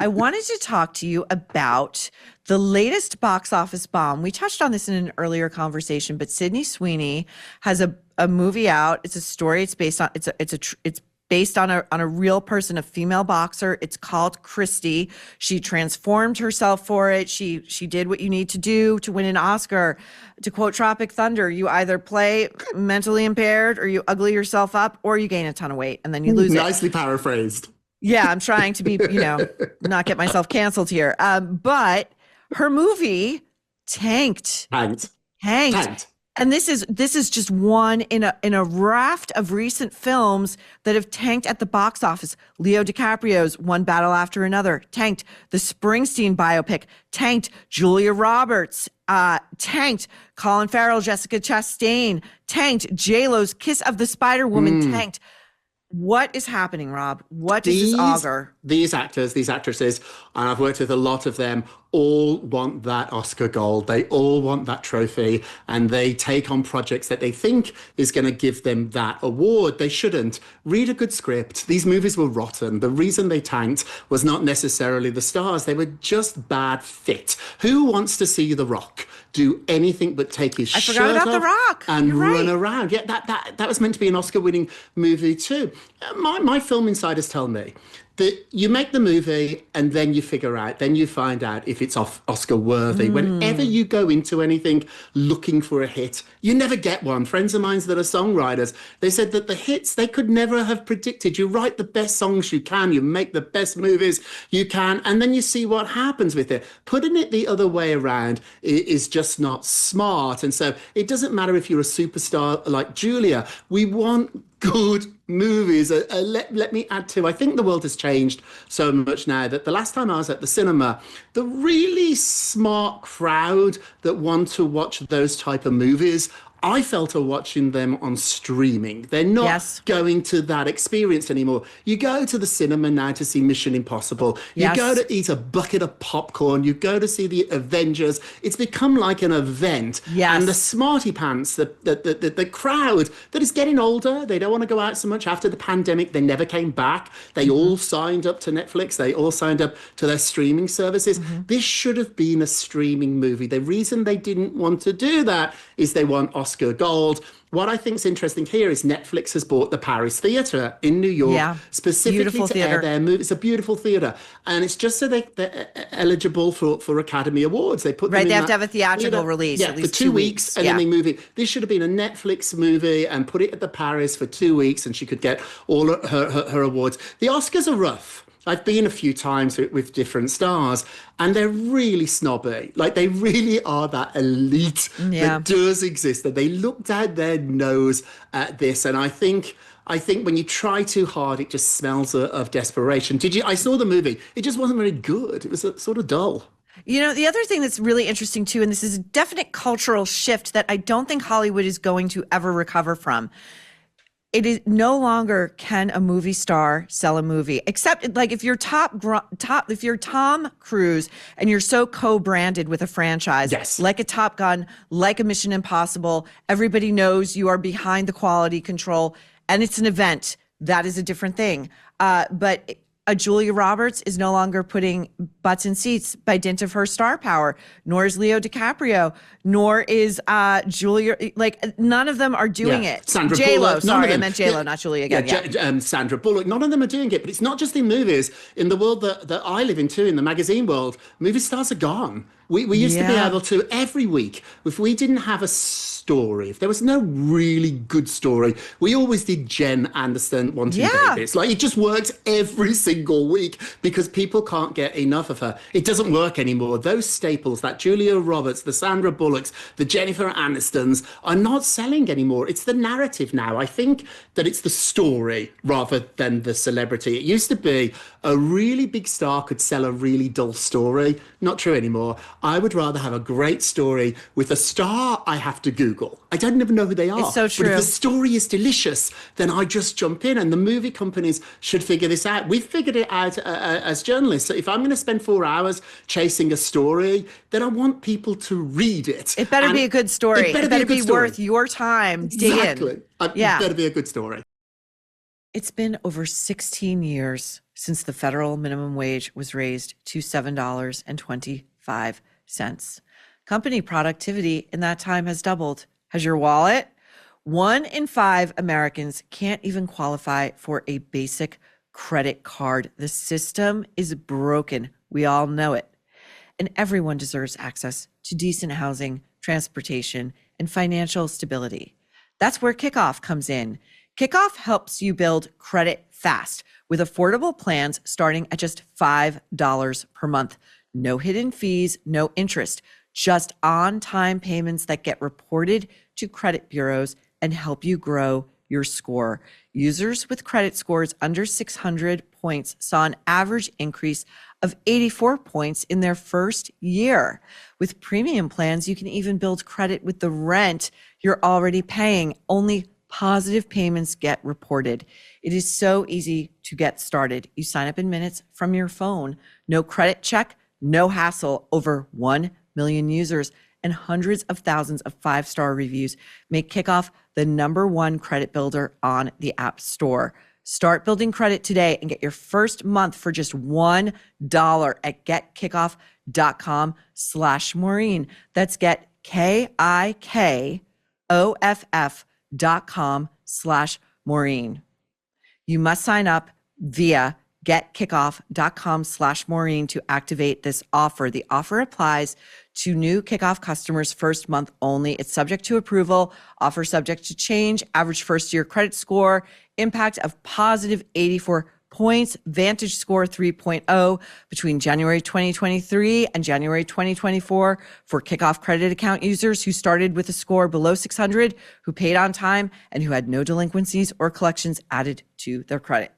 I wanted to talk to you about the latest box office bomb. We touched on this in an earlier conversation, but Sydney Sweeney has a movie out. It's a story. It's based on it's based on a real person, a female boxer. It's called Christy. She transformed herself for it. She did what you need to do to win an Oscar. To quote Tropic Thunder, you either play mentally impaired or you ugly yourself up or you gain a ton of weight and then you lose it. Nicely paraphrased. Yeah, I'm trying to be, not get myself canceled here. But her movie tanked. And this is just one in a raft of recent films that have tanked at the box office. Leo DiCaprio's One Battle After Another tanked. The Springsteen biopic tanked. Julia Roberts tanked. Colin Farrell, Jessica Chastain tanked. J-Lo's Kiss of the Spider Woman tanked. What is happening, Rob? What does this augur? These actors, these actresses, and I've worked with a lot of them, all want that Oscar gold. They all want that trophy, and they take on projects that they think is going to give them that award. They shouldn't. Read a good script. These movies were rotten. The reason they tanked was not necessarily the stars. They were just bad fit. Who wants to see The Rock do anything but take his shirt off The Rock. and run around? Yeah, that was meant to be an Oscar-winning movie too. My film insiders tell me that you make the movie and then you figure out, then you find out if it's Oscar worthy. Whenever you go into anything looking for a hit, you never get one. Friends of mine that are songwriters, they said that the hits they could never have predicted. You write the best songs you can, you make the best movies you can, and then you see what happens with it. Putting it the other way around is just not smart. And so it doesn't matter if you're a superstar like Julia. We want good movies. Let me add to, I think the world has changed so much now that the last time I was at the cinema, the really smart crowd that want to watch those type of movies, I felt are watching them on streaming. They're not going to that experience anymore. You go to the cinema now to see Mission Impossible. You go to eat a bucket of popcorn. You go to see the Avengers. It's become like an event. And the smarty pants, the crowd that is getting older, they don't want to go out so much after the pandemic. They never came back. They all signed up to Netflix. They all signed up to their streaming services. This should have been a streaming movie. The reason they didn't want to do that is they want Oscar gold. What I think is interesting here is Netflix has bought the Paris Theatre in New York specifically to air their movie. It's a beautiful theatre, and it's just so they're eligible for Academy Awards. They put them in they have to have a theatrical release at least for 2 weeks, and then they move it. This should have been a Netflix movie and put it at the Paris for 2 weeks, and she could get all her awards. The Oscars are rough. I've been a few times with different stars, and they're really snobby. Like, they really are that elite that does exist, and they look down their nose at this. And I think when you try too hard, it just smells of desperation. I saw the movie. It just wasn't very good. It was sort of dull. The other thing that's really interesting too, and this is a definite cultural shift that I don't think Hollywood is going to ever recover from. It is no longer can a movie star sell a movie, except like if you're if you're Tom Cruise and you're so co-branded with a franchise, like a Top Gun, like a Mission Impossible, everybody knows you are behind the quality control and it's an event. That is a different thing. But a Julia Roberts is no longer putting butts in seats by dint of her star power, nor is Leo DiCaprio, nor is Julia. Like, none of them are doing it. Sandra J-Lo, Bullock, sorry, I meant J-Lo, not Julia again. Sandra Bullock, none of them are doing it. But it's not just in movies. In the world that I live in too, in the magazine world, movie stars are gone. We used to be able to, every week, if we didn't have a story, if there was no really good story, we always did Jen Anderson wanting babies. Like, it just worked every single week because people can't get enough of her. It doesn't work anymore. Those staples, that Julia Roberts, the Sandra Bullocks, the Jennifer Anistons, are not selling anymore. It's the narrative now. I think that it's the story rather than the celebrity. It used to be a really big star could sell a really dull story. Not true anymore. I would rather have a great story with a star I have to Google. I don't even know who they are. It's so true. But if the story is delicious, then I just jump in, and the movie companies should figure this out. We've figured it out as journalists. So if I'm going to spend 4 hours chasing a story, then I want people to read it. It better be a good story. It better be worth your time. Exactly. It better be a good story. It's been over 16 years since the federal minimum wage was raised to $7.25. Company productivity in that time has doubled. Has your wallet? 1 in 5 Americans can't even qualify for a basic credit card. The system is broken. We all know it. And everyone deserves access to decent housing, transportation, and financial stability. That's where Kickoff comes in. Kickoff helps you build credit fast with affordable plans starting at just $5 per month. No hidden fees, no interest, just on-time payments that get reported to credit bureaus and help you grow your score. Users with credit scores under 600 points saw an average increase of 84 points in their first year. With premium plans, you can even build credit with the rent you're already paying. Only positive payments get reported. It is so easy to get started. You sign up in minutes from your phone. No credit check, no hassle. Over 1 million users and hundreds of thousands of 5-star reviews make Kickoff the #1 credit builder on the App Store. Start building credit today and get your first month for just $1 at getkickoff.com/Maureen. That's getkickoff.com/Maureen. You must sign up via getkickoff.com/Maureen to activate this offer. The offer applies to new Kickoff customers first month only. It's subject to approval, offer subject to change, average first year credit score, impact of positive 84 points, Vantage score 3.0 between January 2023 and January 2024 for Kickoff credit account users who started with a score below 600, who paid on time, and who had no delinquencies or collections added to their credit.